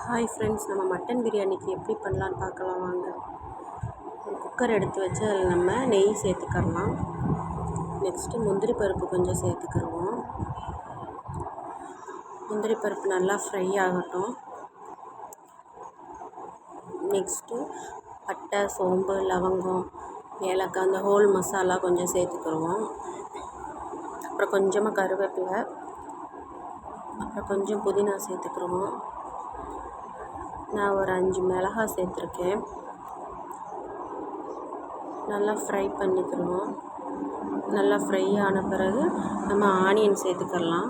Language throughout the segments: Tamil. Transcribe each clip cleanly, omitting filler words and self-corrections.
ஹாய் ஃப்ரெண்ட்ஸ், நம்ம மட்டன் பிரியாணிக்கு எப்படி பண்ணலான்னு பார்க்கலாம் வாங்க. ஒரு குக்கர் எடுத்து வச்சு அதில் நம்ம நெய் சேர்த்துக்கலாம். நெக்ஸ்ட்டு முந்திரி பருப்பு கொஞ்சம் சேர்த்துக்கிடுவோம். முந்திரி பருப்பு நல்லா ஃப்ரை ஆகட்டும். நெக்ஸ்ட்டு பட்டை, சோம்பு, லவங்கம், ஏலக்காய், அந்த ஹோல் மசாலா கொஞ்சம் சேர்த்துக்கிடுவோம். அப்புறம் கொஞ்சமாக கருவேப்பிலை, அப்புறம் கொஞ்சம் புதினா சேர்த்துக்கிடுவோம். நான் ஒரு 5 மிளகாய் சேர்த்துருக்கேன். நல்லா ஃப்ரை பண்ணிக்கிடுவோம். நல்லா ஃப்ரை ஆன பிறகு நம்ம ஆனியன் சேர்த்துக்கிடலாம்.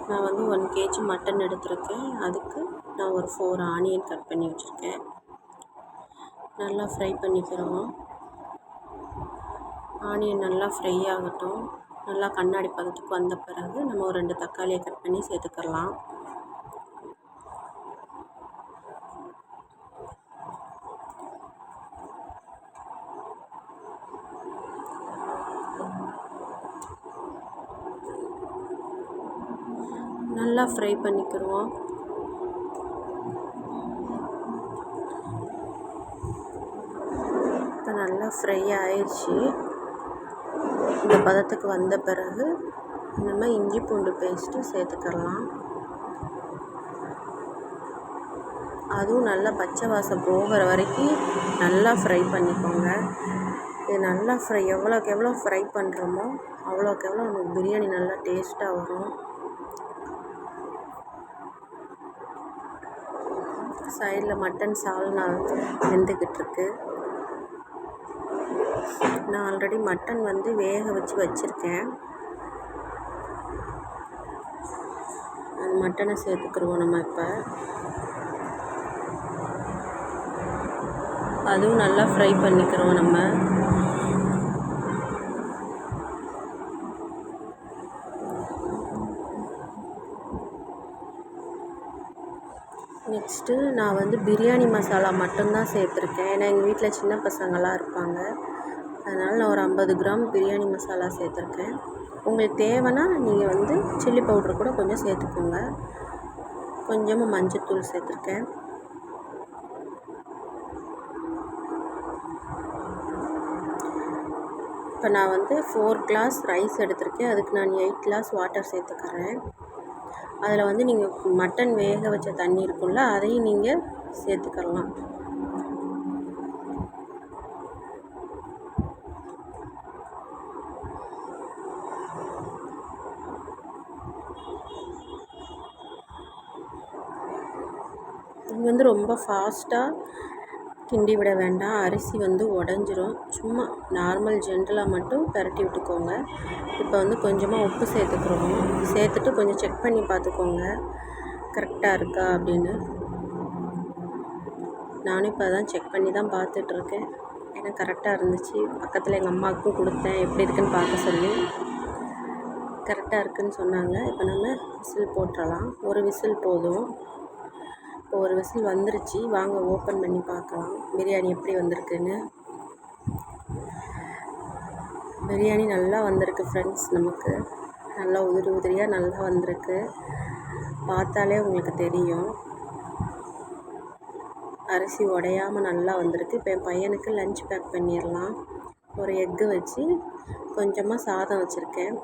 நான் வந்து 1 kg மட்டன் எடுத்திருக்கேன். அதுக்கு நான் ஒரு 4 ஆனியன் கட் பண்ணி வச்சுருக்கேன். நல்லா ஃப்ரை பண்ணிக்கிடுவோம். ஆனியன் நல்லா ஃப்ரை ஆகட்டும். நல்லா கண்ணாடி பதத்துக்கு வந்த பிறகு நம்ம ஒரு 2 தக்காளியை கட் பண்ணி சேர்த்துக்கிடலாம். நல்லா ஃப்ரை பண்ணிக்கிடுவோம். இப்போ நல்லா ஃப்ரை ஆயிடுச்சு. இந்த பதத்துக்கு வந்த பிறகு நம்ம இஞ்சி பூண்டு பேஸ்ட்டு சேர்த்துக்கிடலாம். அதுவும் நல்லா பச்சை வாசம் போகிற வரைக்கும் நல்லா ஃப்ரை பண்ணிக்கோங்க. இது நல்லா எவ்வளோக்கு எவ்வளோ ஃப்ரை பண்ணுறோமோ அவ்வளோக்கு எவ்வளோ நமக்கு பிரியாணி நல்லா டேஸ்ட்டாக வரும். சைடில் மட்டன் சால்னா வெந்துக்கிட்டுருக்கு. நான் ஆல்ரெடி மட்டன் வந்து வேக வச்சு வச்சுருக்கேன். அந்த மட்டனை சேர்த்துக்கிடுவோம் நம்ம இப்போ. அதுவும் நல்லா ஃப்ரை பண்ணிக்கிறோம் நம்ம. நெக்ஸ்ட்டு நான் வந்து பிரியாணி மசாலா மட்டும்தான் சேர்த்துருக்கேன். ஏன்னா எங்கள் வீட்டில் சின்ன பசங்களாம் இருப்பாங்க. அதனால் நான் ஒரு 50 கிராம் பிரியாணி மசாலா சேர்த்துருக்கேன். உங்களுக்கு தேவைன்னா நீங்கள் வந்து சில்லி பவுட்ரு கூட கொஞ்சம் சேர்த்துக்கோங்க. கொஞ்சமாக மஞ்சத்தூள் சேர்த்துருக்கேன். இப்போ நான் வந்து 4 கிளாஸ் ரைஸ் எடுத்திருக்கேன். அதுக்கு நான் 8 கிளாஸ் வாட்டர் சேர்த்துக்கிறேன். அதில் வந்து நீங்கள் மட்டன் வேக வச்ச தண்ணி இருக்குல்ல, அதையும் நீங்கள் சேர்த்துக்கலாம். இது வந்து ரொம்ப ஃபாஸ்ட்டாக கிண்டி விட வேண்டாம். அரிசி வந்து உடஞ்சிரும். சும்மா நார்மல் ஜென்ரலாக மட்டும் பரட்டி விட்டுக்கோங்க. இப்போ வந்து கொஞ்சமாக உப்பு சேர்த்துக்கிறோம். சேர்த்துட்டு கொஞ்சம் செக் பண்ணி பார்த்துக்கோங்க கரெக்டாக இருக்கா அப்படின்னு. நானும் இப்போ தான் செக் பண்ணி தான் பார்த்துட்ருக்கேன். ஏன்னா கரெக்டாக இருந்துச்சு. பக்கத்தில் எங்கள் அம்மாவுக்கும் கொடுத்தேன் எப்படி இருக்குன்னு பார்க்க சொல்லி. கரெக்டாக இருக்குதுன்னு சொன்னாங்க. இப்போ நம்ம விசில் போட்டுடலாம். ஒரு விசில் போதும். இப்போ ஒரு விசில் வந்துருச்சு. வாங்க ஓப்பன் பண்ணி பார்க்கலாம் பிரியாணி எப்படி வந்திருக்குன்னு. பிரியாணி நல்லா வந்திருக்கு ஃப்ரெண்ட்ஸ். நமக்கு நல்லா உதிரியாக நல்லா வந்திருக்கு. பார்த்தாலே உங்களுக்கு தெரியும். அரிசி உடையாமல் நல்லா வந்திருக்கு. இப்போ என் பையனுக்கு லஞ்ச் பேக் பண்ணிடலாம். ஒரு எக்கு வச்சு கொஞ்சமாக சாதம் வச்சுருக்கேன்.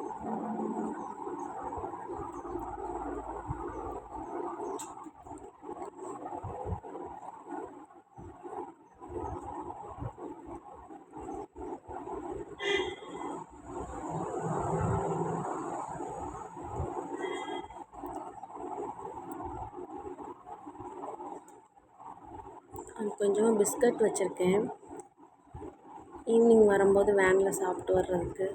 கொஞ்சமாக பிஸ்கட் வச்சுருக்கேன். ஈவினிங் வரும்போது வேனில் சாப்பிட்டு வர்றதுக்கு.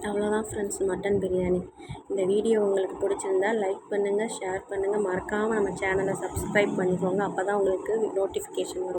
அவ்வளோதான் ஃப்ரெண்ட்ஸ், மட்டன் பிரியாணி. இந்த வீடியோ உங்களுக்கு பிடிச்சிருந்தா லைக் பண்ணுங்கள், ஷேர் பண்ணுங்கள். மறக்காமல் நம்ம சேனலை சப்ஸ்கிரைப் பண்ணிக்கோங்க. அப்போ தான் உங்களுக்கு நோட்டிஃபிகேஷன் வரும்.